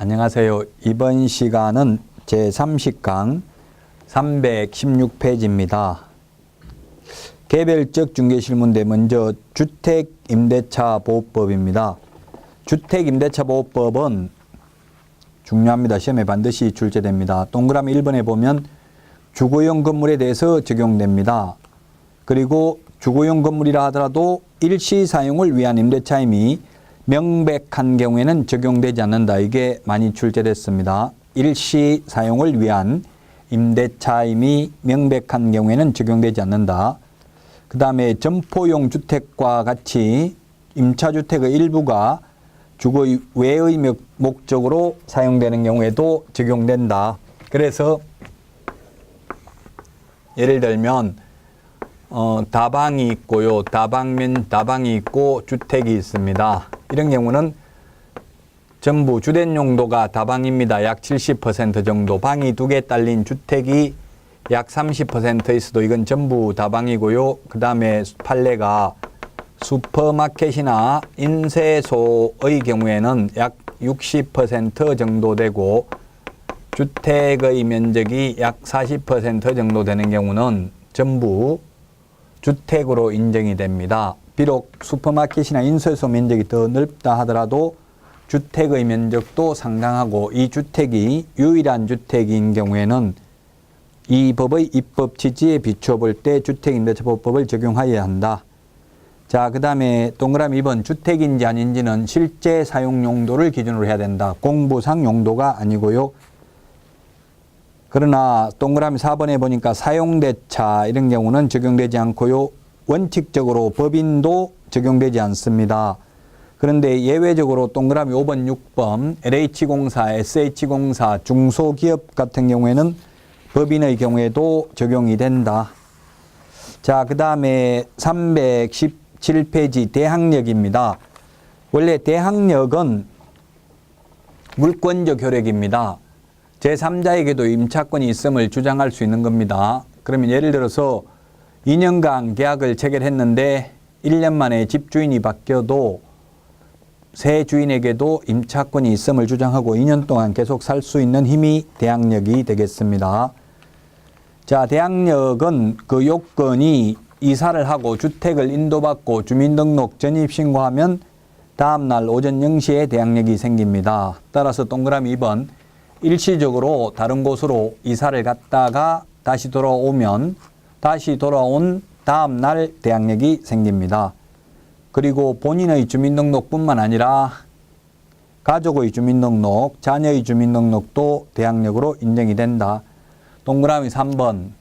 안녕하세요. 이번 시간은 제30강 316페이지입니다. 개별적 중개실문제 먼저 주택임대차보호법입니다. 주택임대차보호법은 중요합니다. 시험에 반드시 출제됩니다. 동그라미 1번에 보면 주거용 건물에 대해서 적용됩니다. 그리고 주거용 건물이라 하더라도 일시 사용을 위한 임대차임이 명백한 경우에는 적용되지 않는다. 이게 많이 출제됐습니다. 일시 사용을 위한 임대차임이 명백한 경우에는 적용되지 않는다. 그 다음에 점포용 주택과 같이 임차주택의 일부가 주거 외의 목적으로 사용되는 경우에도 적용된다. 그래서 예를 들면 다방이 있고요. 다방이 있고 주택이 있습니다. 이런 경우는 전부 주된 용도가 다방입니다. 약 70% 정도. 방이 2개 딸린 주택이 약 30% 있어도 이건 전부 다방이고요. 그 다음에 판례가 슈퍼마켓이나 인쇄소의 경우에는 약 60% 정도 되고 주택의 면적이 약 40% 정도 되는 경우는 전부 주택으로 인정이 됩니다. 비록 슈퍼마켓이나 인쇄소 면적이 더 넓다 하더라도 주택의 면적도 상당하고 이 주택이 유일한 주택인 경우에는 이 법의 입법 취지에 비추어 볼 때 주택임대차보호법을 적용하여야 한다. 자, 그 다음에 동그라미 2번 주택인지 아닌지는 실제 사용 용도를 기준으로 해야 된다. 공부상 용도가 아니고요. 그러나 동그라미 4번에 보니까 사용대차 이런 경우는 적용되지 않고요. 원칙적으로 법인도 적용되지 않습니다. 그런데 예외적으로 동그라미 5번, 6번 LH공사, SH공사, 중소기업 같은 경우에는 법인의 경우에도 적용이 된다. 자, 그 다음에 317페이지 대항력입니다. 원래 대항력은 물권적 효력입니다. 제3자에게도 임차권이 있음을 주장할 수 있는 겁니다. 그러면 예를 들어서 2년간 계약을 체결했는데 1년 만에 집주인이 바뀌어도 새 주인에게도 임차권이 있음을 주장하고 2년 동안 계속 살 수 있는 힘이 대항력이 되겠습니다. 자, 대항력은 그 요건이 이사를 하고 주택을 인도받고 주민등록 전입신고하면 다음날 오전 0시에 대항력이 생깁니다. 따라서 동그라미 2번 일시적으로 다른 곳으로 이사를 갔다가 다시 돌아온 다음 날 대항력이 생깁니다. 그리고 본인의 주민등록뿐만 아니라 가족의 주민등록, 자녀의 주민등록도 대항력으로 인정이 된다. 동그라미 3번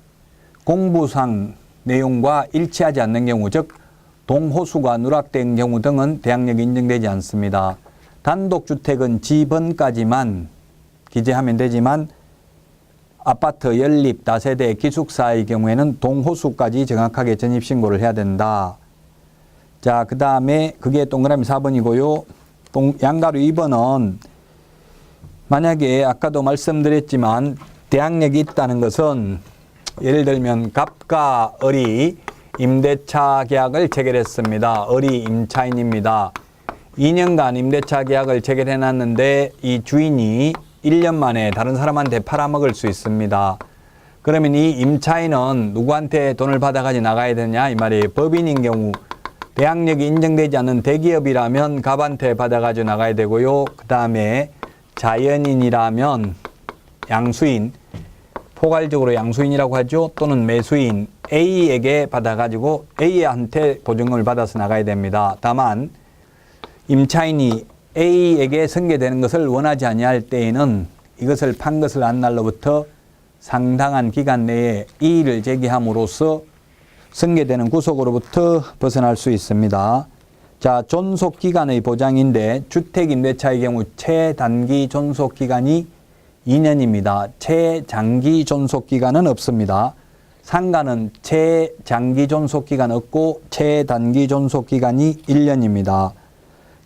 공부상 내용과 일치하지 않는 경우, 즉 동호수가 누락된 경우 등은 대항력이 인정되지 않습니다. 단독주택은 지번까지만 기재하면 되지만 아파트, 연립, 다세대, 기숙사의 경우에는 동호수까지 정확하게 전입신고를 해야 된다. 자, 그 다음에 그게 동그라미 4번이고요. 양가로 2번은 만약에 아까도 말씀드렸지만 대항력이 있다는 것은 예를 들면 갑과 을이 임대차 계약을 체결했습니다. 을이 임차인입니다. 2년간 임대차 계약을 체결해놨는데 이 주인이 1년 만에 다른 사람한테 팔아먹을 수 있습니다. 그러면 이 임차인은 누구한테 돈을 받아가지고 나가야 되냐 이 말이에요. 법인인 경우 대항력이 인정되지 않는 대기업이라면 갑한테 받아가지고 나가야 되고요. 그 다음에 자연인이라면 양수인, 포괄적으로 양수인이라고 하죠. 또는 매수인 A에게 받아가지고 A한테 보증금을 받아서 나가야 됩니다. 다만 임차인이 A에게 승계되는 것을 원하지 아니할 때에는 이것을 판 것을 한 날로부터 상당한 기간 내에 이의를 제기함으로써 승계되는 구속으로부터 벗어날 수 있습니다. 자, 존속기간의 보장인데 주택임대차의 경우 최단기 존속기간이 2년입니다. 최장기 존속기간은 없습니다. 상가는 최장기 존속기간 없고 최단기 존속기간이 1년입니다.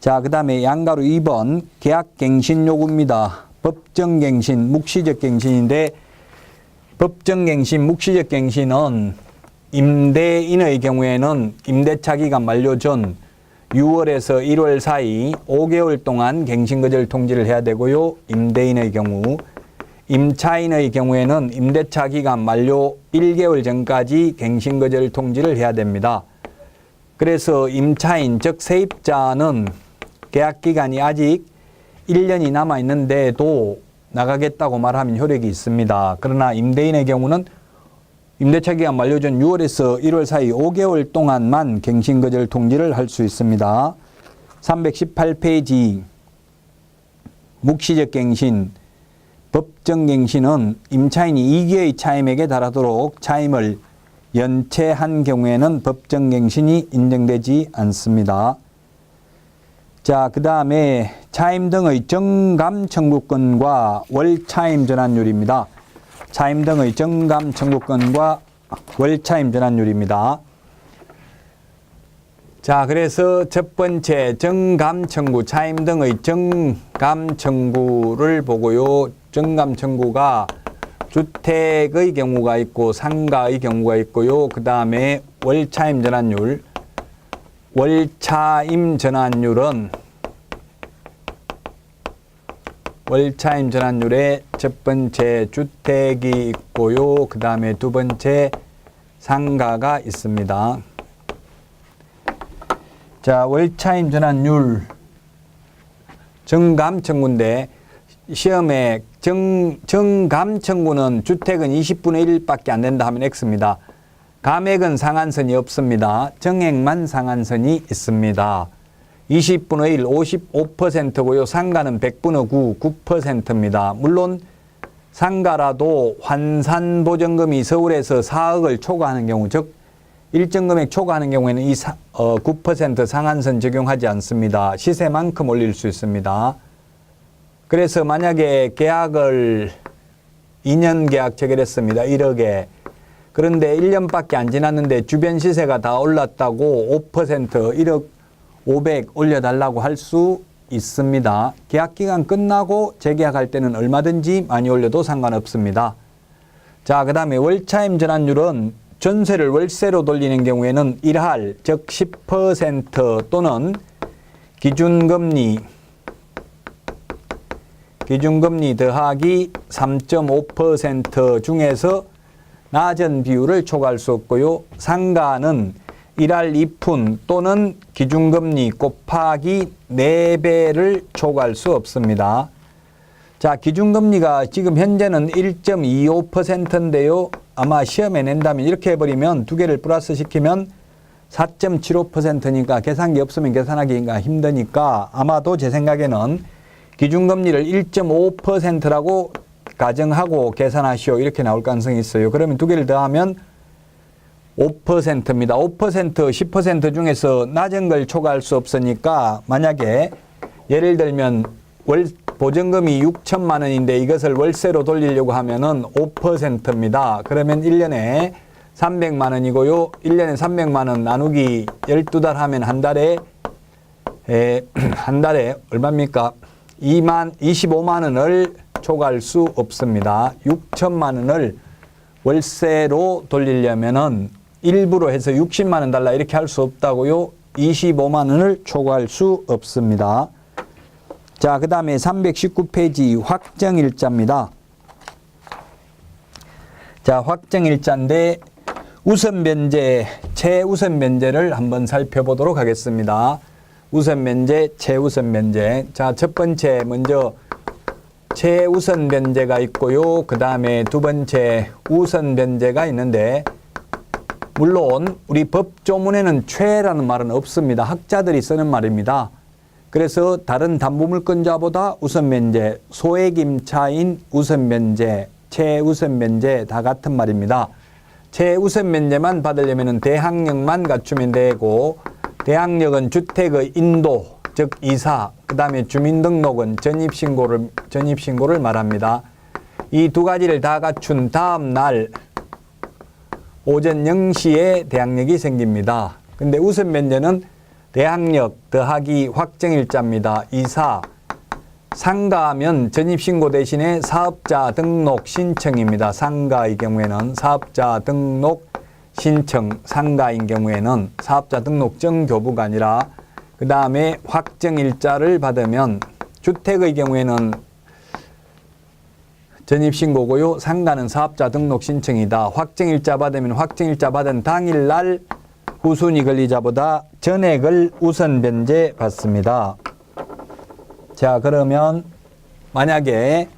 자, 그 다음에 양가로 2번 계약갱신 요구입니다. 법정갱신, 묵시적 갱신인데 법정갱신, 묵시적 갱신은 임대인의 경우에는 임대차 기간 만료 전 6월에서 1월 사이 5개월 동안 갱신거절 통지를 해야 되고요. 임대인의 경우, 임차인의 경우에는 임대차 기간 만료 1개월 전까지 갱신거절 통지를 해야 됩니다. 그래서 임차인, 즉 세입자는 계약기간이 아직 1년이 남아 있는데도 나가겠다고 말하면 효력이 있습니다. 그러나 임대인의 경우는 임대차 기간 만료 전 6월에서 1월 사이 5개월 동안만 갱신거절 통지를 할 수 있습니다. 318페이지 묵시적 갱신, 법정 갱신은 임차인이 2기의 차임액에 달하도록 차임을 연체한 경우에는 법정 갱신이 인정되지 않습니다. 자, 그 다음에 차임 등의 정감 청구권과 월차임 전환율입니다. 차임 등의 정감 청구권과 월차임 전환율입니다. 자, 그래서 첫 번째 정감 청구, 차임 등의 정감 청구를 보고요. 정감 청구가 주택의 경우가 있고 상가의 경우가 있고요. 그 다음에 월차임 전환율, 월차임 전환율은 월차임 전환율에 첫 번째 주택이 있고요. 그 다음에 두 번째 상가가 있습니다. 자, 월차임 전환율 정감 청구인데 시험에 정감 청구는 주택은 20분의 1밖에 안 된다 하면 X입니다. 감액은 상한선이 없습니다. 정액만 상한선이 있습니다. 20분의 1, 55%고요. 상가는 100분의 9, 9%입니다. 물론 상가라도 환산보전금이 서울에서 4억을 초과하는 경우, 즉 일정 금액 초과하는 경우에는 이 9% 상한선 적용하지 않습니다. 시세만큼 올릴 수 있습니다. 그래서 만약에 계약을 2년 계약 체결했습니다. 1억에. 그런데 1년밖에 안 지났는데 주변 시세가 다 올랐다고 5% 1억 500 올려달라고 할 수 있습니다. 계약기간 끝나고 재계약할 때는 얼마든지 많이 올려도 상관없습니다. 자, 그 다음에 월차임 전환율은 전세를 월세로 돌리는 경우에는 1할, 즉 10% 또는 기준금리 더하기 3.5% 중에서 낮은 비율을 초과할 수 없고요. 상가는 1할 2푼 또는 기준금리 곱하기 4배를 초과할 수 없습니다. 자, 기준금리가 지금 현재는 1.25%인데요. 아마 시험에 낸다면 이렇게 해버리면 두 개를 플러스 시키면 4.75%니까 계산기 없으면 계산하기가 힘드니까 아마도 제 생각에는 기준금리를 1.5%라고 가정하고 계산하시오. 이렇게 나올 가능성이 있어요. 그러면 두 개를 더하면 5%입니다. 5%, 10% 중에서 낮은 걸 초과할 수 없으니까 만약에 예를 들면 보증금이 6천만 원인데 이것을 월세로 돌리려고 하면은 5%입니다. 그러면 1년에 300만 원이고요. 1년에 300만 원 나누기 12달 하면 한 달에 얼마입니까? 25만 원을 초과할 수 없습니다. 6천만 원을 월세로 돌리려면은 일부로 해서 60만 원 달라 이렇게 할 수 없다고요. 25만 원을 초과할 수 없습니다. 자, 그 다음에 319페이지 확정일자입니다. 자, 확정일자인데 우선변제, 최우선변제를 한번 살펴보도록 하겠습니다. 우선변제, 최우선변제. 자, 첫 번째 먼저 최우선변제가 있고요. 그 다음에 두 번째 우선변제가 있는데 물론 우리 법조문에는 최라는 말은 없습니다. 학자들이 쓰는 말입니다. 그래서 다른 담보물권자보다 우선변제, 소액임차인 우선변제, 최우선변제 다 같은 말입니다. 최우선변제만 받으려면 대항력만 갖추면 되고 대항력은 주택의 인도, 즉 이사, 그 다음에 주민등록은 전입신고를 말합니다. 이 두 가지를 다 갖춘 다음 날 오전 0시에 대항력이 생깁니다. 근데 우선변제는 대항력 더하기 확정일자입니다. 이사, 상가하면 전입신고 대신에 사업자 등록 신청입니다. 상가의 경우에는 사업자 등록 신청, 상가인 경우에는 사업자 등록증 교부가 아니라 그 다음에 확정일자를 받으면 주택의 경우에는 전입신고고요. 상가는 사업자 등록 신청이다. 확정일자 받으면 확정일자 받은 당일날 후순위 권리자보다 전액을 우선 변제 받습니다. 자, 그러면 만약에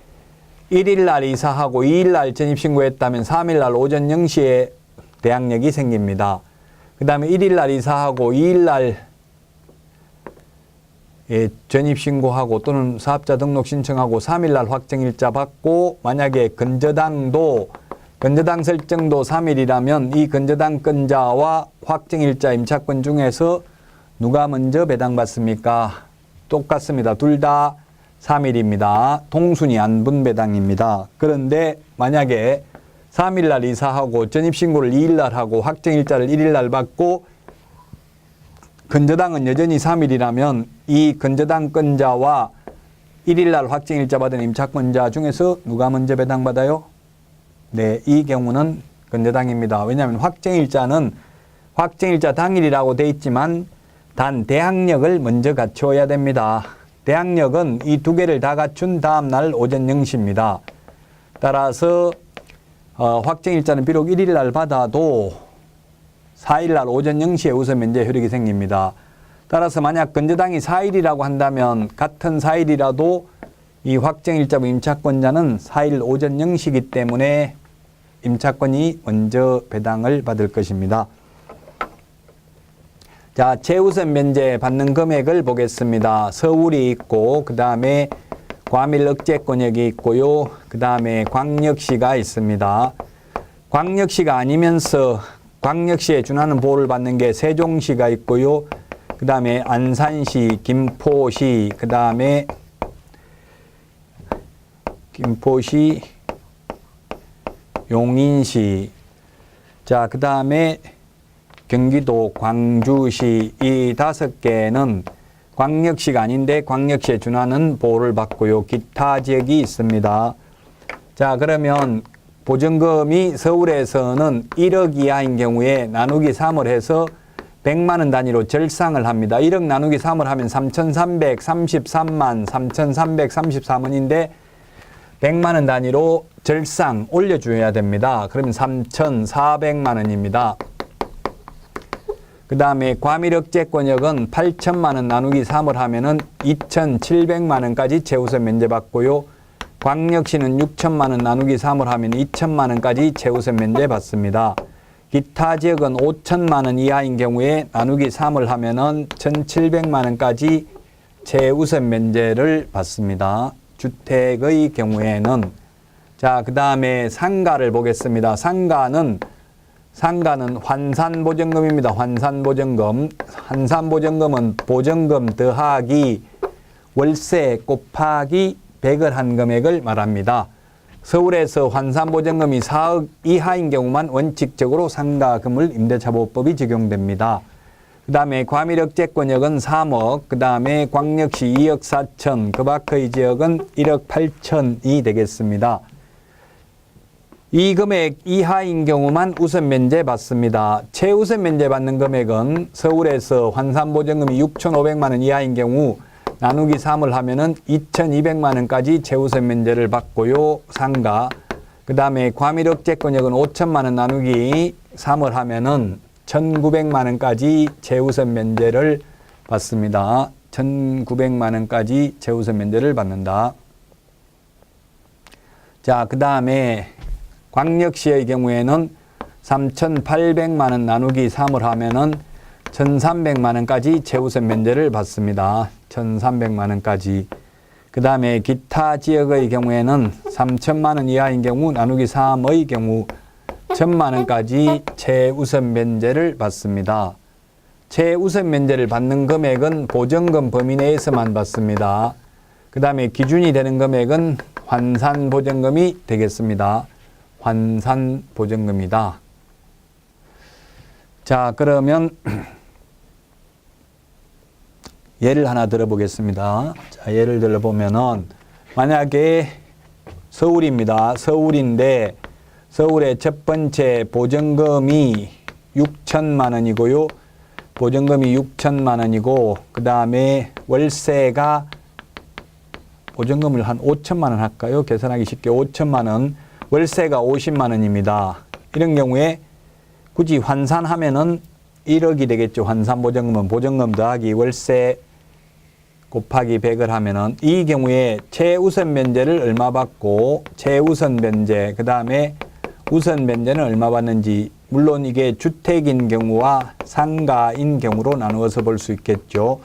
1일날 이사하고 2일날 전입신고했다면 3일날 오전 0시에 대항력이 생깁니다. 그 다음에 1일날 이사하고 2일날 전입신고하고 또는 사업자 등록 신청하고 3일날 확정일자 받고 만약에 건저당 설정도 3일이라면 이 건저당 건자와 확정일자 임차권 중에서 누가 먼저 배당받습니까? 똑같습니다. 둘 다 3일입니다. 동순위 안분배당입니다. 그런데 만약에 3일날 이사하고 전입신고를 2일날 하고 확정일자를 1일날 받고 건저당은 여전히 3일이라면 이 건저당 건자와 1일날 확정일자 받은 임차권자 중에서 누가 먼저 배당받아요? 네, 이 경우는 건저당입니다. 왜냐하면 확정일자는 확정일자 당일이라고 돼 있지만 단 대항력을 먼저 갖추어야 됩니다. 대항력은 이 두 개를 다 갖춘 다음 날 오전 0시입니다. 따라서 확정일자는 비록 1일날 받아도 4일날 오전 0시에 우선 면제 효력이 생깁니다. 따라서 만약 건저당이 4일이라고 한다면 같은 4일이라도 이 확정일자부 임차권자는 4일 오전 0시이기 때문에 임차권이 먼저 배당을 받을 것입니다. 자, 최우선 면제 받는 금액을 보겠습니다. 서울이 있고 그 다음에 과밀 억제권역이 있고요. 그 다음에 광역시가 있습니다. 광역시가 아니면서 광역시에 준하는 보호를 받는 게 세종시가 있고요. 그 다음에 안산시, 김포시, 그 다음에 김포시, 용인시, 자, 그 다음에 경기도 광주시 이 5개는 광역시가 아닌데 광역시에 준하는 보호를 받고요. 기타 지역이 있습니다. 자, 그러면 보증금이 서울에서는 1억 이하인 경우에 나누기 3을 해서 100만 원 단위로 절상을 합니다. 1억 나누기 3을 하면 3,333만 3,333원인데 100만 원 단위로 절상 올려줘야 됩니다. 그러면 3,400만 원입니다. 그 다음에 과밀억제권역은 8천만 원 나누기 3을 하면은 2,700만 원까지 최우선 면제받고요. 광역시는 6천만 원 나누기 3을 하면 2천만 원까지 최우선 면제 받습니다. 기타 지역은 5천만 원 이하인 경우에 나누기 3을 하면은 1,700만 원까지 최우선 면제를 받습니다. 주택의 경우에는 자, 그 다음에 상가를 보겠습니다. 상가는 환산보증금입니다. 환산보증금. 환산보증금은 보증금 더하기 월세 곱하기 100을 한 금액을 말합니다. 서울에서 환산보증금이 4억 이하인 경우만 원칙적으로 상가금을 임대차보호법이 적용됩니다. 그 다음에 과밀억제권역은 3억, 그 다음에 광역시 2억 4천, 그 밖의 지역은 1억 8천이 되겠습니다. 이 금액 이하인 경우만 우선 면제 받습니다. 최우선 면제 받는 금액은 서울에서 환산보증금이 6,500만 원 이하인 경우 나누기 3을 하면은 2,200만 원까지 최우선 면제를 받고요. 상가. 그 다음에 과밀억제권역은 5천만 원 나누기 3을 하면은 1,900만 원까지 최우선 면제를 받습니다. 1,900만 원까지 최우선 면제를 받는다. 자, 그 다음에 광역시의 경우에는 3,800만 원 나누기 3을 하면은 1,300만 원까지 최우선 면제를 받습니다. 1,300만 원까지. 그 다음에 기타 지역의 경우에는 3천만 원 이하인 경우 나누기 3의 경우 1,000만 원까지 최우선 면제를 받습니다. 최우선 면제를 받는 금액은 보증금 범위 내에서만 받습니다. 그 다음에 기준이 되는 금액은 환산보증금이 되겠습니다. 환산보증금이다. 자, 그러면 예를 하나 들어보겠습니다. 자, 예를 들어보면은 만약에 서울입니다. 서울인데 서울의 첫 번째 보증금이 6천만 원이고요. 보증금이 6천만 원이고 그 다음에 월세가 보증금을 한 5천만 원 할까요? 계산하기 쉽게 5천만 원, 월세가 50만 원입니다. 이런 경우에 굳이 환산하면은 1억이 되겠죠. 환산 보증금은 보증금 더하기 월세 곱하기 100을 하면은 이 경우에 최우선 면제를 얼마 받고 최우선 면제 그 다음에 우선 면제는 얼마 받는지 물론 이게 주택인 경우와 상가인 경우로 나누어서 볼 수 있겠죠.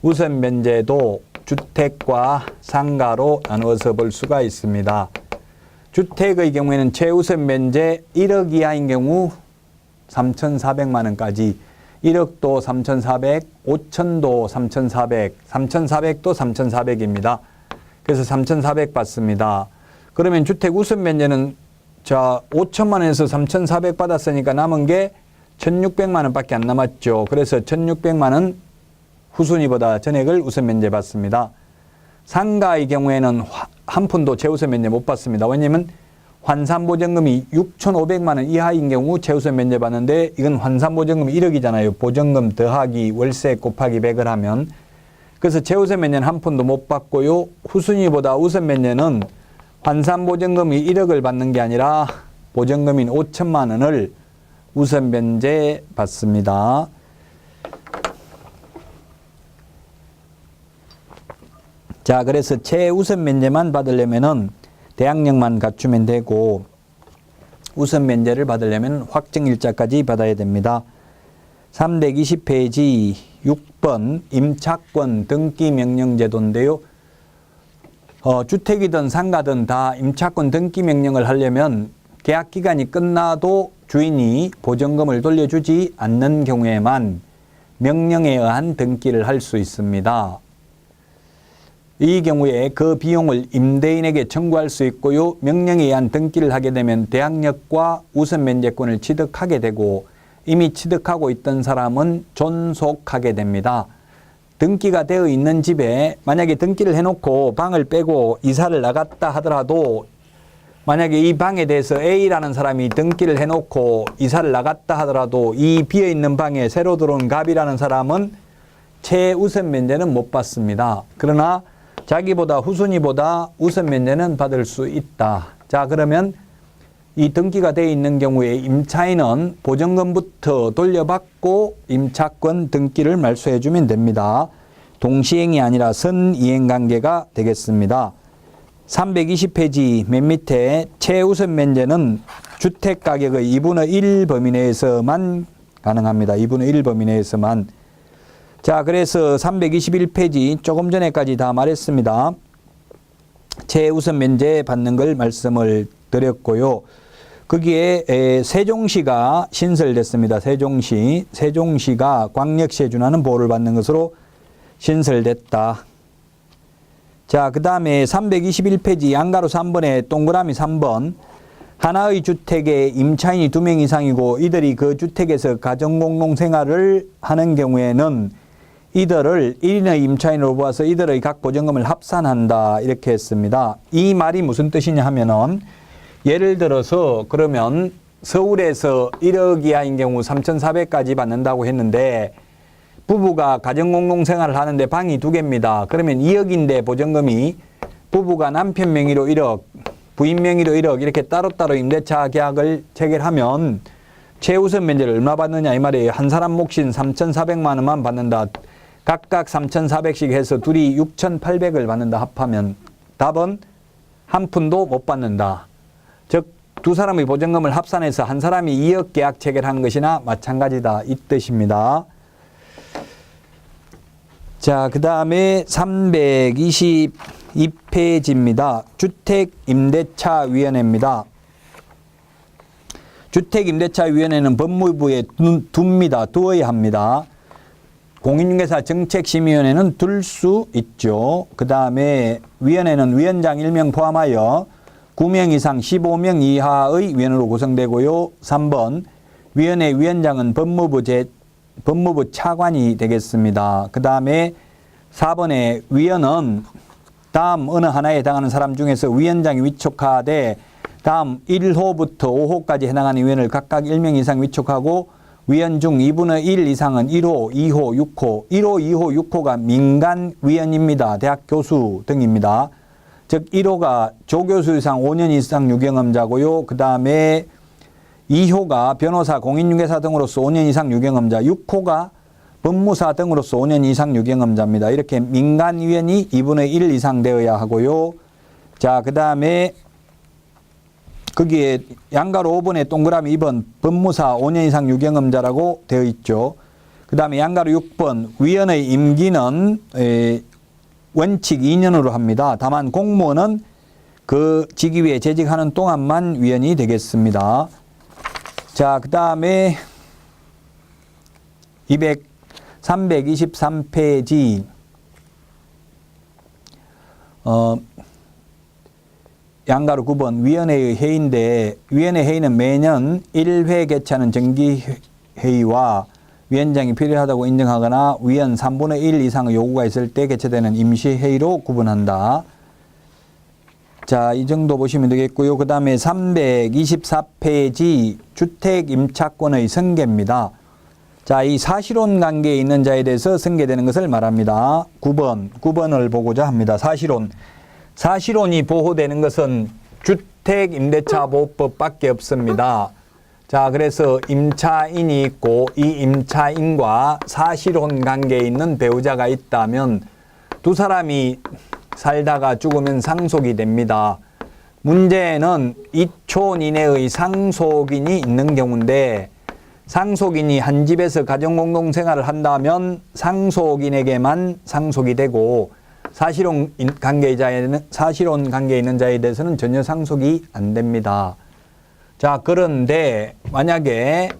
우선 면제도 주택과 상가로 나누어서 볼 수가 있습니다. 주택의 경우에는 최우선 면제 1억 이하인 경우 3,400만 원까지 1억도 3,400, 5천도 3,400, 3,400도 3,400입니다. 그래서 3,400 받습니다. 그러면 주택 우선 면제는 자 5천만 원에서 3,400 받았으니까 남은 게 1,600만 원밖에 안 남았죠. 그래서 1,600만 원 후순위보다 전액을 우선 면제 받습니다. 상가의 경우에는 한 푼도 최우선 면제 못 받습니다. 왜냐하면 환산보증금이 6,500만 원 이하인 경우 최우선 면제 받는데 이건 환산보증금이 1억이잖아요. 보증금 더하기 월세 곱하기 100을 하면 그래서 최우선 면제는 한 푼도 못 받고요. 후순위보다 우선 면제는 환산보증금이 1억을 받는 게 아니라 보증금인 5천만 원을 우선 면제 받습니다. 자, 그래서 최우선 면제만 받으려면은 대항력만 갖추면 되고 우선 면제를 받으려면 확정일자까지 받아야 됩니다. 320페이지 6번 임차권 등기 명령 제도인데요. 주택이든 상가든 다 임차권 등기 명령을 하려면 계약 기간이 끝나도 주인이 보증금을 돌려주지 않는 경우에만 명령에 의한 등기를 할 수 있습니다. 이 경우에 그 비용을 임대인에게 청구할 수 있고요. 명령에 의한 등기를 하게 되면 대항력과 우선 면제권을 취득하게 되고 이미 취득하고 있던 사람은 존속하게 됩니다. 등기가 되어 있는 집에 만약에 등기를 해놓고 방을 빼고 이사를 나갔다 하더라도 만약에 이 방에 대해서 A라는 사람이 등기를 해놓고 이사를 나갔다 하더라도 이 비어있는 방에 새로 들어온 갑이라는 사람은 최우선 면제는 못 받습니다. 그러나 자기보다 후순위보다 우선 면제는 받을 수 있다. 자, 그러면 이 등기가 되어 있는 경우에 임차인은 보증금부터 돌려받고 임차권 등기를 말소해 주면 됩니다. 동시행이 아니라 선이행 관계가 되겠습니다. 320페이지 맨 밑에 최우선 면제는 주택가격의 2분의 1 범위 내에서만 가능합니다. 2분의 1 범위 내에서만. 자, 그래서 321페이지 조금 전에까지 다 말했습니다. 최우선 면제 받는 걸 말씀을 드렸고요. 거기에 세종시가 신설됐습니다. 세종시가 광역시에 준하는 보호를 받는 것으로 신설됐다. 자, 그 다음에 321페이지 양가로 3번에 동그라미 3번 하나의 주택에 임차인이 2명 이상이고 이들이 그 주택에서 가정공동생활을 하는 경우에는 이들을 1인의 임차인으로 보아서 이들의 각 보증금을 합산한다 이렇게 했습니다. 이 말이 무슨 뜻이냐 하면은 예를 들어서 그러면 서울에서 1억 이하인 경우 3,400까지 받는다고 했는데 부부가 가정공동생활을 하는데 방이 2개입니다. 그러면 2억인데 보증금이 부부가 남편 명의로 1억, 부인 명의로 1억 이렇게 따로따로 임대차 계약을 체결하면 최우선 면제를 얼마 받느냐 이 말이에요. 한 사람 몫인 3,400만 원만 받는다. 각각 3,400씩 해서 둘이 6,800을 받는다 합하면 답은 한 푼도 못 받는다. 즉 두 사람의 보증금을 합산해서 한 사람이 2억 계약 체결한 것이나 마찬가지다 이 뜻입니다. 자, 그 다음에 322페이지입니다. 주택임대차위원회입니다. 주택임대차위원회는 법무부에 둡니다. 두어야 합니다. 공인중개사 정책심의위원회는 둘 수 있죠. 그 다음에 위원회는 위원장 1명 포함하여 9명 이상 15명 이하의 위원으로 구성되고요. 3번 위원회 위원장은 법무부 차관이 되겠습니다. 그 다음에 4번에 위원은 다음 어느 하나에 해당하는 사람 중에서 위원장이 위촉하되 다음 1호부터 5호까지 해당하는 위원을 각각 1명 이상 위촉하고 위원 중 2분의 1 이상은 1호, 2호, 6호, 1호, 2호, 6호가 민간 위원입니다. 대학 교수 등입니다. 즉 1호가 조교수 이상 5년 이상 유경험자고요. 그 다음에 2호가 변호사, 공인중개사 등으로서 5년 이상 유경험자, 6호가 법무사 등으로서 5년 이상 유경험자입니다. 이렇게 민간 위원이 2분의 1 이상 되어야 하고요. 자, 그 다음에 거기에 양가로 5번에 동그라미 2번 법무사 5년 이상 유경험자라고 되어 있죠. 그 다음에 양가로 6번 위원의 임기는 원칙 2년으로 합니다. 다만 공무원은 그 직위에 재직하는 동안만 위원이 되겠습니다. 자, 그 다음에 323페이지 양가로 9번 위원회의 회의인데 위원회 회의는 매년 1회 개최하는 정기회의와 위원장이 필요하다고 인정하거나 위원 3분의 1 이상의 요구가 있을 때 개최되는 임시회의로 구분한다. 자, 이 정도 보시면 되겠고요. 그 다음에 324페이지 주택 임차권의 승계입니다. 자, 이 사실혼 관계에 있는 자에 대해서 승계되는 것을 말합니다. 9번을 보고자 합니다. 사실혼이 보호되는 것은 주택임대차보호법밖에 없습니다. 자, 그래서 임차인이 있고 이 임차인과 사실혼 관계에 있는 배우자가 있다면 두 사람이 살다가 죽으면 상속이 됩니다. 문제는 2촌 이내의 상속인이 있는 경우인데 상속인이 한 집에서 가정공동생활을 한다면 상속인에게만 상속이 되고 사실혼 관계에 있는 자에 대해서는 전혀 상속이 안 됩니다. 자, 그런데 만약에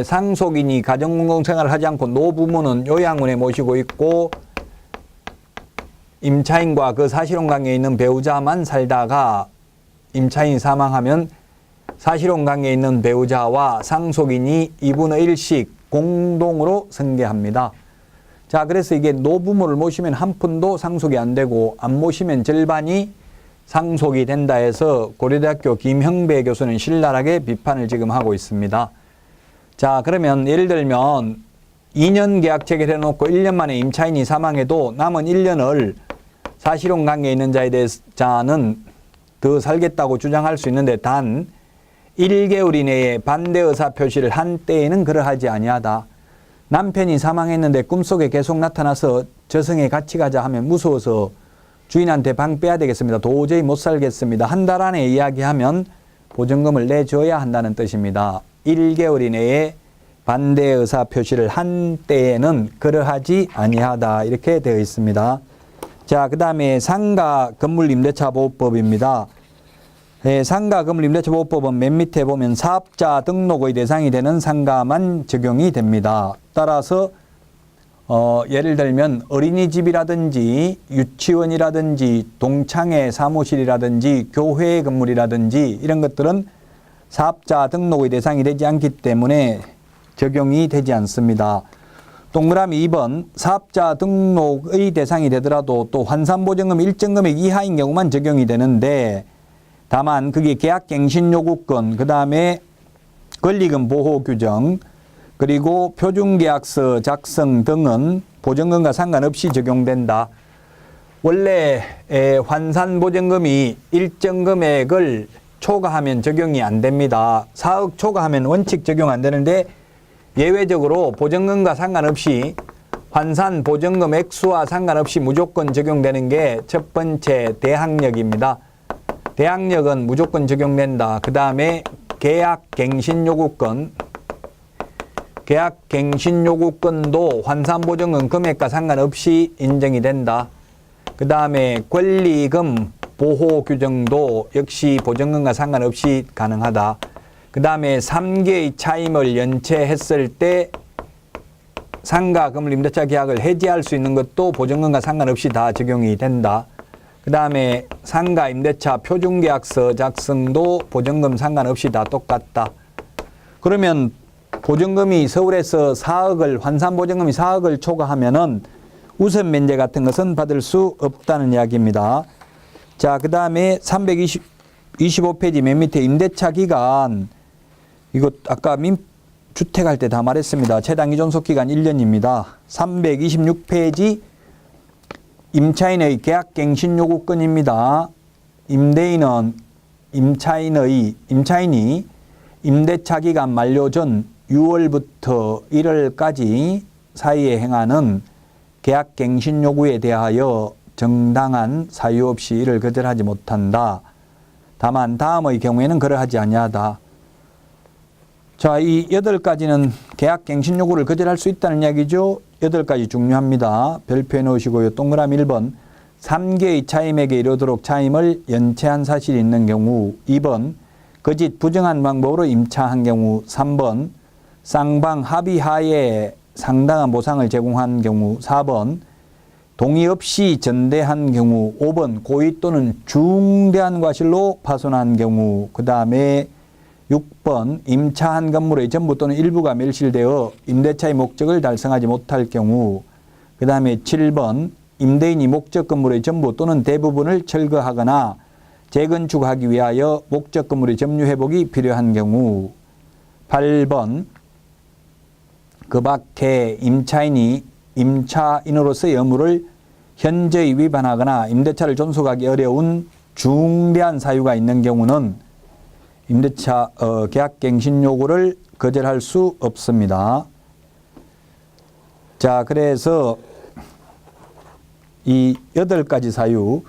상속인이 가정공동생활을 하지 않고 노부모는 요양원에 모시고 있고 임차인과 그 사실혼 관계에 있는 배우자만 살다가 임차인이 사망하면 사실혼 관계에 있는 배우자와 상속인이 2분의 1씩 공동으로 승계합니다. 자, 그래서 이게 노부모를 모시면 한 푼도 상속이 안 되고 안 모시면 절반이 상속이 된다 해서 고려대학교 김형배 교수는 신랄하게 비판을 지금 하고 있습니다. 자, 그러면 예를 들면 2년 계약 체결해 놓고 1년 만에 임차인이 사망해도 남은 1년을 사실혼 관계에 있는 자는 더 살겠다고 주장할 수 있는데 단 1개월 이내에 반대 의사 표시를 한 때에는 그러하지 아니하다. 남편이 사망했는데 꿈속에 계속 나타나서 저승에 같이 가자 하면 무서워서 주인한테 방 빼야 되겠습니다. 도저히 못 살겠습니다. 한 달 안에 이야기하면 보증금을 내줘야 한다는 뜻입니다. 1개월 이내에 반대 의사 표시를 한 때에는 그러하지 아니하다. 이렇게 되어 있습니다. 자, 그 다음에 상가 건물임대차보호법입니다. 상가 건물임대차보호법은 맨 밑에 보면 사업자 등록의 대상이 되는 상가만 적용이 됩니다. 따라서 예를 들면 어린이집이라든지 유치원이라든지 동창회 사무실이라든지 교회 건물이라든지 이런 것들은 사업자 등록의 대상이 되지 않기 때문에 적용이 되지 않습니다. 동그라미 2번 사업자 등록의 대상이 되더라도 또 환산보증금 일정 금액 이하인 경우만 적용이 되는데 다만 그게 계약갱신요구권, 그 다음에 권리금 보호규정, 그리고 표준계약서 작성 등은 보증금과 상관없이 적용된다. 원래 환산보증금이 일정 금액을 초과하면 적용이 안 됩니다. 4억 초과하면 원칙 적용 안 되는데 예외적으로 보증금과 상관없이 환산보증금 액수와 상관없이 무조건 적용되는 게 첫 번째 대항력입니다. 대항력은 무조건 적용된다. 그 다음에 계약갱신요구권, 계약갱신요구권도 환산보증금 금액과 상관없이 인정이 된다. 그 다음에 권리금 보호규정도 역시 보증금과 상관없이 가능하다. 그 다음에 3개의 차임을 연체했을 때 상가 건물 임대차 계약을 해지할 수 있는 것도 보증금과 상관없이 다 적용이 된다. 그 다음에 상가 임대차 표준계약서 작성도 보증금 상관없이 다 똑같다. 그러면 보증금이 서울에서 4억을 환산보증금이 4억을 초과하면은 우선 면제 같은 것은 받을 수 없다는 이야기입니다. 자, 그 다음에 325페이지 맨 밑에 임대차 기간, 이거 아까 주택할 때 다 말했습니다. 최단기 존속기간 1년입니다. 326페이지 임차인의 계약갱신요구권입니다. 임차인이 임대차 기간 만료 전 6월부터 1월까지 사이에 행하는 계약갱신 요구에 대하여 정당한 사유 없이 이를 거절하지 못한다. 다만 다음의 경우에는 그러하지 아니하다. 자, 이 8가지는 계약갱신 요구를 거절할 수 있다는 이야기죠. 8가지 중요합니다. 별표에 넣으시고요. 동그라미 1번 3개의 차임에게 이르도록 차임을 연체한 사실이 있는 경우. 2번 거짓 부정한 방법으로 임차한 경우. 3번 쌍방 합의하에 상당한 보상을 제공한 경우. 4번 동의 없이 전대한 경우. 5번 고의 또는 중대한 과실로 파손한 경우. 그 다음에 6번 임차한 건물의 전부 또는 일부가 멸실되어 임대차의 목적을 달성하지 못할 경우. 그 다음에 7번 임대인이 목적 건물의 전부 또는 대부분을 철거하거나 재건축하기 위하여 목적 건물의 점유 회복이 필요한 경우. 8번 그 밖에 임차인이 임차인으로서의 의무를 현저히 위반하거나 임대차를 존속하기 어려운 중대한 사유가 있는 경우는 임대차 계약갱신 요구를 거절할 수 없습니다. 자, 그래서 이 8가지 사유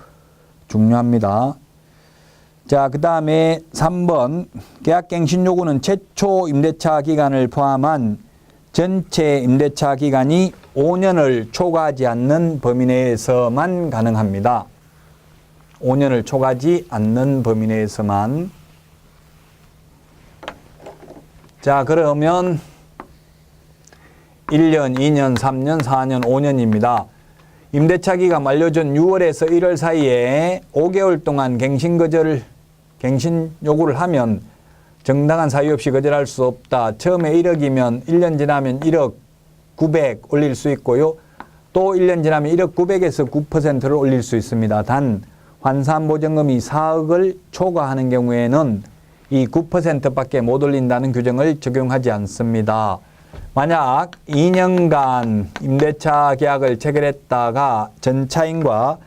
중요합니다. 자, 그 다음에 3번 계약갱신 요구는 최초 임대차 기간을 포함한 전체 임대차 기간이 5년을 초과하지 않는 범위 내에서만 가능합니다. 5년을 초과하지 않는 범위 내에서만. 자, 그러면 1년, 2년, 3년, 4년, 5년입니다. 임대차 기간 만료 전 6월에서 1월 사이에 5개월 동안 갱신 요구를 하면 정당한 사유 없이 거절할 수 없다. 처음에 1억이면 1년 지나면 1억 900 올릴 수 있고요. 또 1년 지나면 1억 900에서 9%를 올릴 수 있습니다. 단 환산보증금이 4억을 초과하는 경우에는 이 9%밖에 못 올린다는 규정을 적용하지 않습니다. 만약 2년간 임대차 계약을 체결했다가 전차인과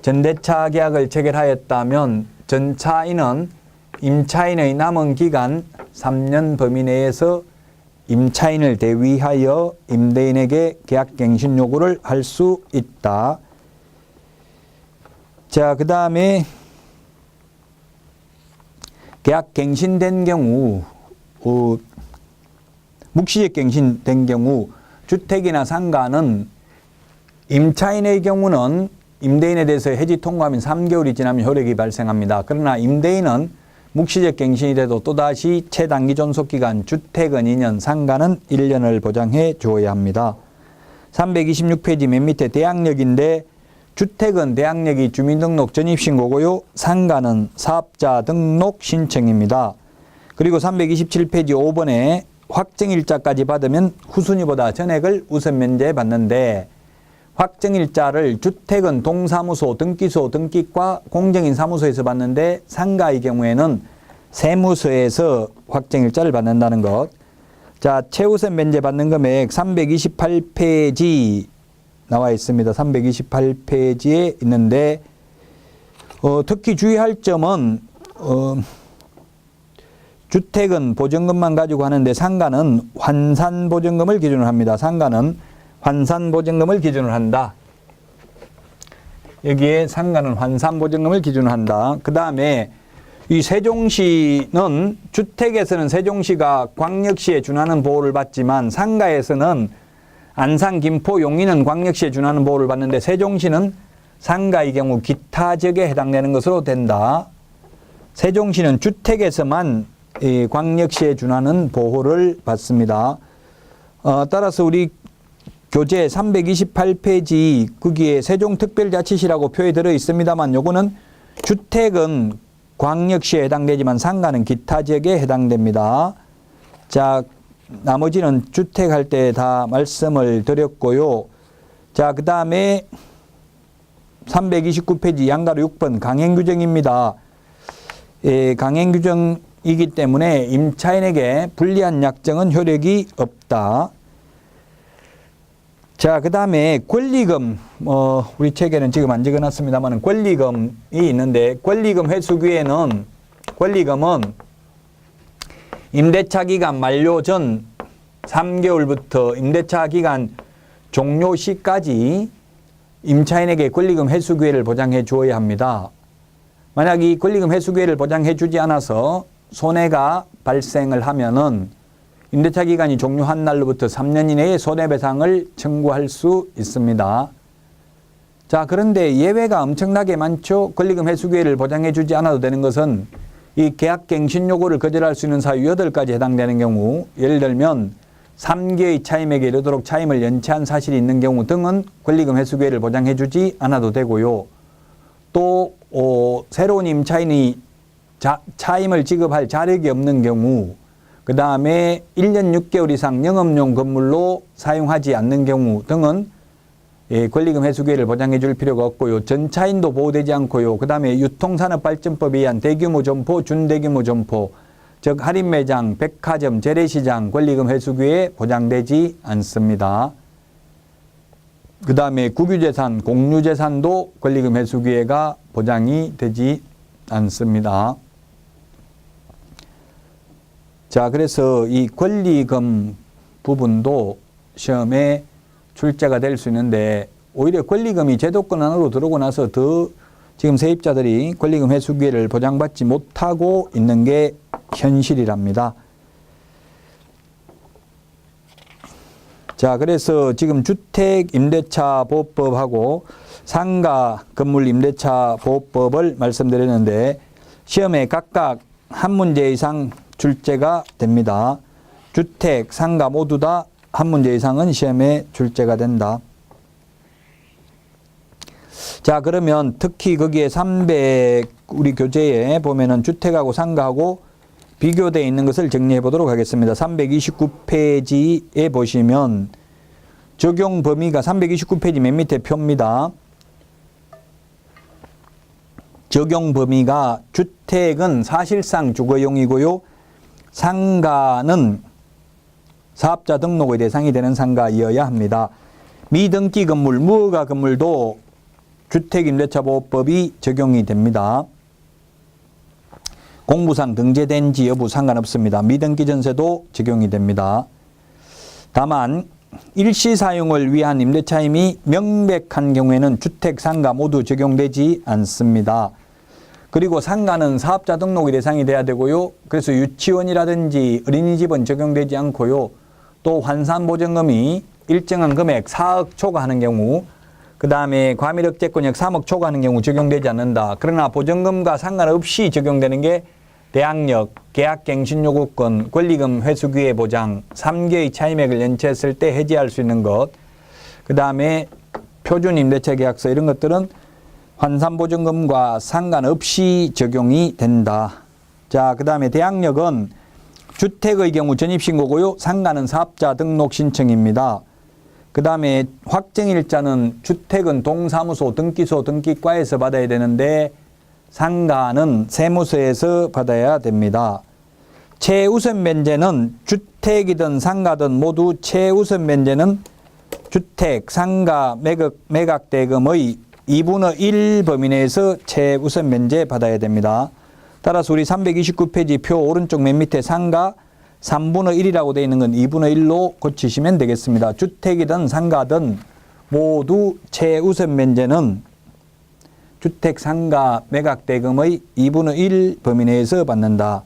전대차 계약을 체결하였다면 전차인은 임차인의 남은 기간 3년 범위 내에서 임차인을 대위하여 임대인에게 계약갱신 요구를 할 수 있다. 자, 그 다음에 계약갱신된 경우, 묵시적 갱신된 경우 주택이나 상가는 임차인의 경우는 임대인에 대해서 해지 통과하면 3개월이 지나면 효력이 발생합니다. 그러나 임대인은 묵시적 갱신이 돼도 또다시 최단기 존속기간, 주택은 2년, 상가는 1년을 보장해 주어야 합니다. 326페이지 맨 밑에 대항력인데 주택은 대항력이 주민등록 전입신고고요. 상가는 사업자 등록 신청입니다. 그리고 327페이지 5번에 확정일자까지 받으면 후순위보다 전액을 우선 면제받는데 확정일자를 주택은 동사무소, 등기소, 등기과 공정인 사무소에서 받는데 상가의 경우에는 세무서에서 확정일자를 받는다는 것. 자, 최우선 면제 받는 금액 328페이지 나와 있습니다. 328페이지에 있는데 특히 주의할 점은 주택은 보증금만 가지고 하는데 상가는 환산보증금을 기준으로 합니다. 상가는 환산보증금을 기준으로 한다. 여기에 상가는 환산보증금을 기준으로 한다. 그 다음에 이 세종시는 주택에서는 세종시가 광역시에 준하는 보호를 받지만 상가에서는 안산, 김포, 용인은 광역시에 준하는 보호를 받는데 세종시는 상가의 경우 기타 지역에 해당되는 것으로 된다. 세종시는 주택에서만 광역시에 준하는 보호를 받습니다. 따라서 우리 교재 328페이지 거기에 세종특별자치시라고 표에 들어 있습니다만 요거는 주택은 광역시에 해당되지만 상가는 기타 지역에 해당됩니다. 자, 나머지는 주택할 때 다 말씀을 드렸고요. 자, 그 다음에 329페이지 양가로 6번 강행규정입니다. 강행규정 임차인이기 때문에 임차인에게 불리한 약정은 효력이 없다. 자, 그 다음에 권리금, 우리 책에는 지금 안 적어놨습니다만 권리금이 있는데, 권리금 회수기에는 권리금은 임대차 기간 만료 전 3개월부터 임대차 기간 종료 시까지 임차인에게 권리금 회수 기회를 보장해 주어야 합니다. 만약 이 권리금 회수 기회를 보장해 주지 않아서 손해가 발생을 하면은 임대차 기간이 종료한 날로부터 3년 이내에 손해배상을 청구할 수 있습니다. 자, 그런데 예외가 엄청나게 많죠. 권리금 회수 기회를 보장해 주지 않아도 되는 것은 이 계약갱신 요구를 거절할 수 있는 사유 8가지 해당되는 경우, 예를 들면 3개의 차임액에 이르도록 차임을 연체한 사실이 있는 경우 등은 권리금 회수 기회를 보장해 주지 않아도 되고요. 또 새로운 임차인이 차임을 지급할 자력이 없는 경우, 그 다음에 1년 6개월 이상 영업용 건물로 사용하지 않는 경우 등은 권리금 회수 기회를 보장해 줄 필요가 없고요. 전차인도 보호되지 않고요. 그 다음에 유통산업발전법에 의한 대규모 점포, 준대규모 점포, 즉 할인 매장, 백화점, 재래시장 권리금 회수 기회에 보장되지 않습니다. 그 다음에 국유재산, 공유재산도 권리금 회수 기회가 보장이 되지 않습니다. 자, 그래서 이 권리금 부분도 시험에 출제가 될 수 있는데, 오히려 권리금이 제도권 안으로 들어오고 나서 더 지금 세입자들이 권리금 회수 기회를 보장받지 못하고 있는 게 현실이랍니다. 자, 그래서 지금 주택임대차보호법하고 상가 건물 임대차 보호법을 말씀드렸는데, 시험에 각각 한 문제 이상 출제가 됩니다. 주택, 상가 모두 다 한 문제 이상은 시험에 출제가 된다. 자, 그러면 특히 거기에 300 우리 교재에 보면은 주택하고 상가하고 비교되어 있는 것을 정리해 보도록 하겠습니다. 329페이지에 보시면 적용 범위가 329페이지 맨 밑에 표입니다. 적용 범위가 주택은 사실상 주거용이고요. 상가는 사업자 등록의 대상이 되는 상가이어야 합니다. 미등기 건물, 무허가 건물도 주택임대차보호법이 적용이 됩니다. 공무상 등재된지 여부 상관없습니다. 미등기 전세도 적용이 됩니다. 다만 일시 사용을 위한 임대차임이 명백한 경우에는 주택, 상가 모두 적용되지 않습니다. 그리고 상가는 사업자 등록의 대상이 돼야 되고요. 그래서 유치원이라든지 어린이집은 적용되지 않고요. 또 환산보증금이 일정한 금액 4억 초과하는 경우, 그 다음에 과밀억제권역 3억 초과하는 경우 적용되지 않는다. 그러나 보증금과 상관없이 적용되는 게 대항력, 계약갱신요구권, 권리금 회수기회 보장, 3개의 차임액을 연체했을 때 해지할 수 있는 것, 그 다음에 표준임대차계약서 이런 것들은 환산보증금과 상관없이 적용이 된다. 자, 그 다음에 대항력은 주택의 경우 전입신고고요. 상가는 사업자 등록 신청입니다. 그 다음에 확정일자는 주택은 동사무소, 등기소, 등기과에서 받아야 되는데 상가는 세무서에서 받아야 됩니다. 최우선 면제는 주택이든 상가든 모두 최우선 면제는 주택, 상가, 매각 대금의 2분의 1 범위 내에서 최우선 면제 받아야 됩니다. 따라서 우리 329페이지 표 오른쪽 맨 밑에 상가 3분의 1이라고 되어 있는 건 2분의 1로 고치시면 되겠습니다. 주택이든 상가든 모두 최우선 면제는 주택, 상가, 매각 대금의 2분의 1 범위 내에서 받는다.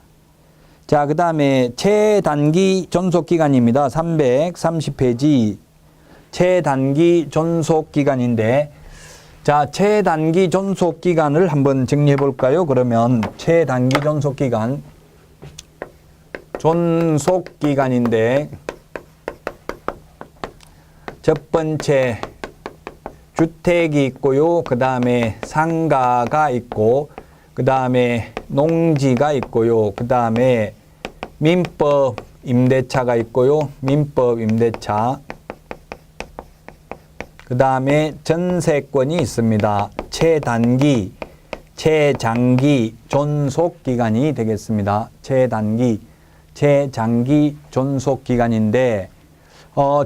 자, 그 다음에 최단기 존속기간입니다. 330페이지 최단기 존속기간인데, 자, 최단기 존속기간을 한번 정리해 볼까요? 그러면 최단기 존속기간인데 첫 번째 주택이 있고요. 그 다음에 상가가 있고, 그 다음에 농지가 있고요. 그 다음에 민법 임대차가 있고요. 민법 임대차. 그 다음에 전세권이 있습니다. 최단기 최장기 존속기간이 되겠습니다. 최장기 존속기간인데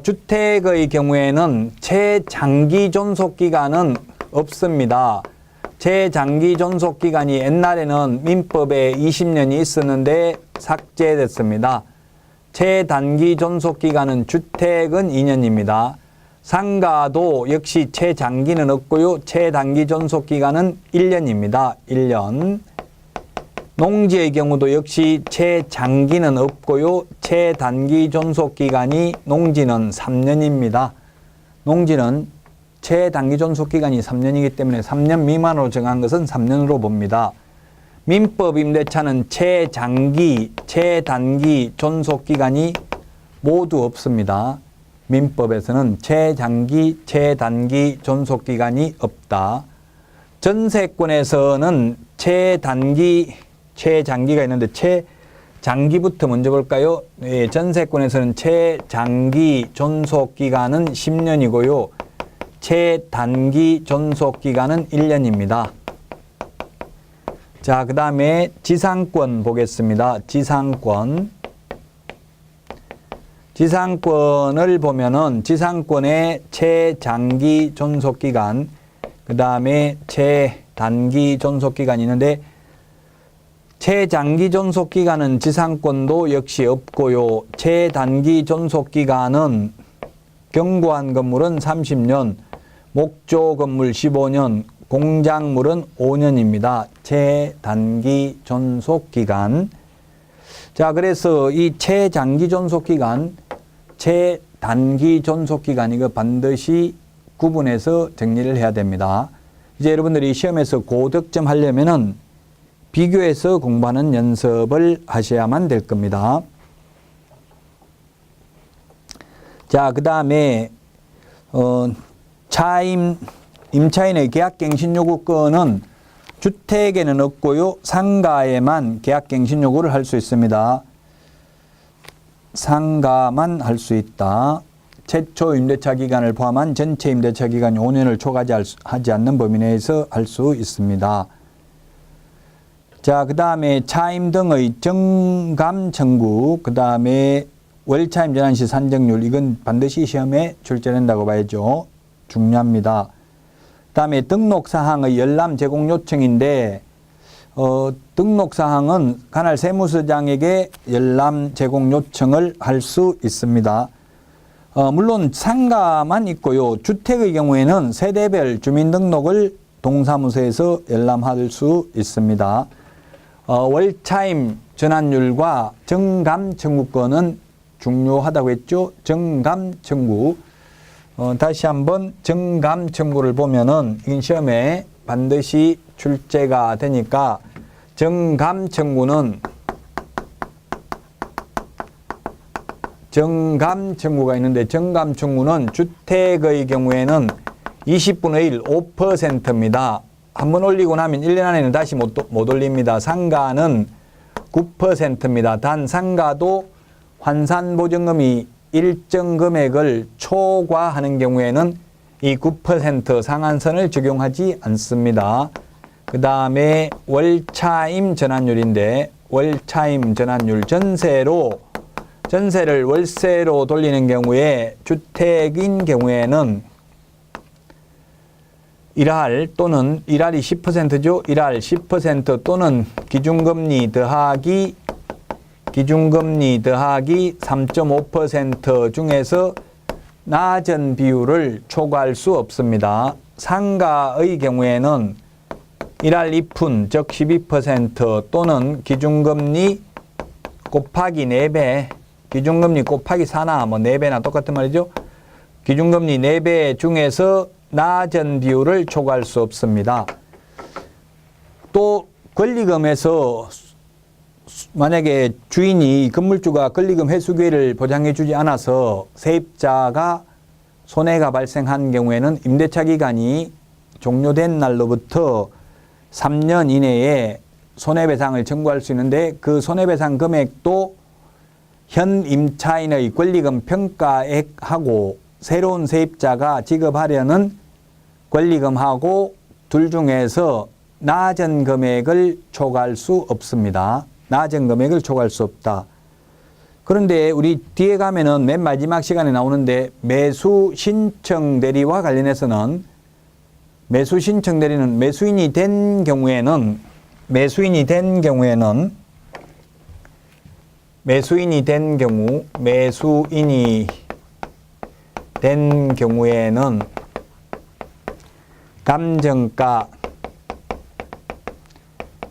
주택의 경우에는 최장기 존속기간은 없습니다. 최장기 존속기간이 옛날에는 민법에 20년이 있었는데 삭제됐습니다. 최단기 존속기간은 주택은 2년입니다. 상가도 역시 최장기는 없고요. 최단기 존속기간은 1년입니다. 1년. 농지의 경우도 역시 최장기는 없고요. 최단기 존속기간이 농지는 3년입니다. 농지는 최단기 존속기간이 3년이기 때문에 3년 미만으로 정한 것은 3년으로 봅니다. 민법 임대차는 최장기, 최단기 존속기간이 모두 없습니다. 민법에서는 최장기, 최단기 존속기간이 없다. 전세권에서는 최장기가 있는데 최장기부터 먼저 볼까요? 예, 전세권에서는 최장기 존속기간은 10년이고요. 최단기 존속기간은 1년입니다. 자, 그 다음에 지상권 보겠습니다. 지상권을 보면은 지상권의 최장기 존속기간, 그 다음에 최단기 존속기간이 있는데 최장기 존속기간은 지상권도 역시 없고요. 최단기 존속기간은 경고한 건물은 30년, 목조 건물 15년, 공작물은 5년입니다. 최단기 존속기간. 자, 그래서 이 최장기 존속기간, 최단기 존속기간 이거 반드시 구분해서 정리를 해야 됩니다. 이제 여러분들이 시험에서 고득점 하려면은 비교해서 공부하는 연습을 하셔야만 될 겁니다. 자, 그 다음에 임차인의 계약갱신요구권은 주택에는 없고요. 상가에만 계약갱신요구를 할 수 있습니다. 상가만 할 수 있다. 최초 임대차 기간을 포함한 전체 임대차 기간이 5년을 초과하지 않는 범위 내에서 할 수 있습니다. 자, 그 다음에 차임 등의 정감 청구, 그 다음에 월차임 전환 시 산정률, 이건 반드시 시험에 출제된다고 봐야죠. 중요합니다. 그 다음에 등록사항의 열람 제공 요청인데 등록사항은 관할 세무서장에게 열람 제공 요청을 할 수 있습니다. 물론 상가만 있고요. 주택의 경우에는 세대별 주민등록을 동사무소에서 열람할 수 있습니다. 월차임 전환율과 정감 청구권은 중요하다고 했죠. 정감 청구. 다시 한번 정감 청구를 보면은 이건 시험에 반드시 출제가 되니까 정감 청구는 정감 청구가 있는데 정감 청구는 주택의 경우에는 20분의 1, 5%입니다. 한번 올리고 나면 1년 안에는 다시 못 올립니다. 상가는 9%입니다. 단 상가도 환산보증금이 일정 금액을 초과하는 경우에는 이 9% 상한선을 적용하지 않습니다. 그 다음에 월차임 전환율인데 월차임 전환율 전세를 월세로 돌리는 경우에 주택인 경우에는 1할 또는 1할이 10%죠. 1할 10% 또는 기준금리 더하기 3.5% 중에서 낮은 비율을 초과할 수 없습니다. 상가의 경우에는 1할 2푼 즉 12% 또는 기준금리 곱하기 4배, 기준금리 곱하기 4나 4배나 똑같은 말이죠. 기준금리 4배 중에서 낮은 비율을 초과할 수 없습니다. 또 권리금에서 만약에 주인이 건물주가 권리금 회수 기회를 보장해 주지 않아서 세입자가 손해가 발생한 경우에는 임대차 기간이 종료된 날로부터 3년 이내에 손해배상을 청구할 수 있는데 그 손해배상 금액도 현 임차인의 권리금 평가액하고 새로운 세입자가 지급하려는 권리금하고 둘 중에서 낮은 금액을 초과할 수 없습니다. 낮은 금액을 초과할 수 없다. 그런데 우리 뒤에 가면은 맨 마지막 시간에 나오는데 매수 신청 대리와 관련해서는 매수 신청 대리는 매수인이 된 경우에는 감정가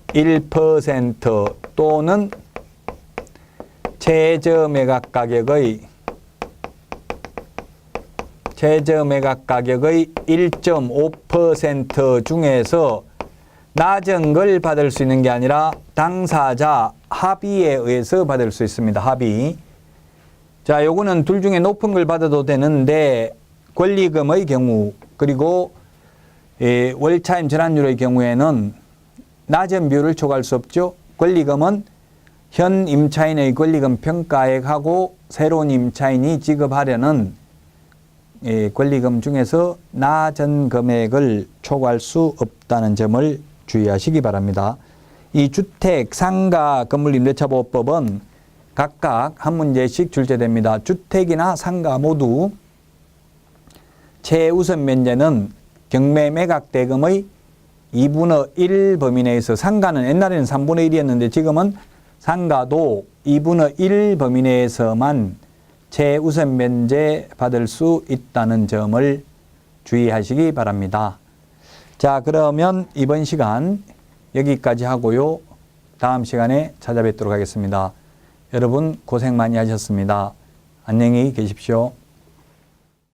1% 또는 최저 매각 가격의 1.5% 중에서 낮은 걸 받을 수 있는 게 아니라 당사자 합의에 의해서 받을 수 있습니다. 합의. 자, 요거는 둘 중에 높은 걸 받아도 되는데 권리금의 경우 그리고 월차임 전환율의 경우에는 낮은 비율을 초과할 수 없죠. 권리금은 현 임차인의 권리금 평가액하고 새로운 임차인이 지급하려는 권리금 중에서 낮은 금액을 초과할 수 없다는 점을 주의하시기 바랍니다. 이 주택, 상가, 건물 임대차보호법은 각각 한 문제씩 출제됩니다. 주택이나 상가 모두 최우선 면제는 경매 매각 대금의 2분의 1 범위 내에서, 상가는 옛날에는 3분의 1이었는데 지금은 상가도 2분의 1 범위 내에서만 최우선 면제 받을 수 있다는 점을 주의하시기 바랍니다. 자, 그러면 이번 시간 여기까지 하고요. 다음 시간에 찾아뵙도록 하겠습니다. 여러분 고생 많이 하셨습니다. 안녕히 계십시오.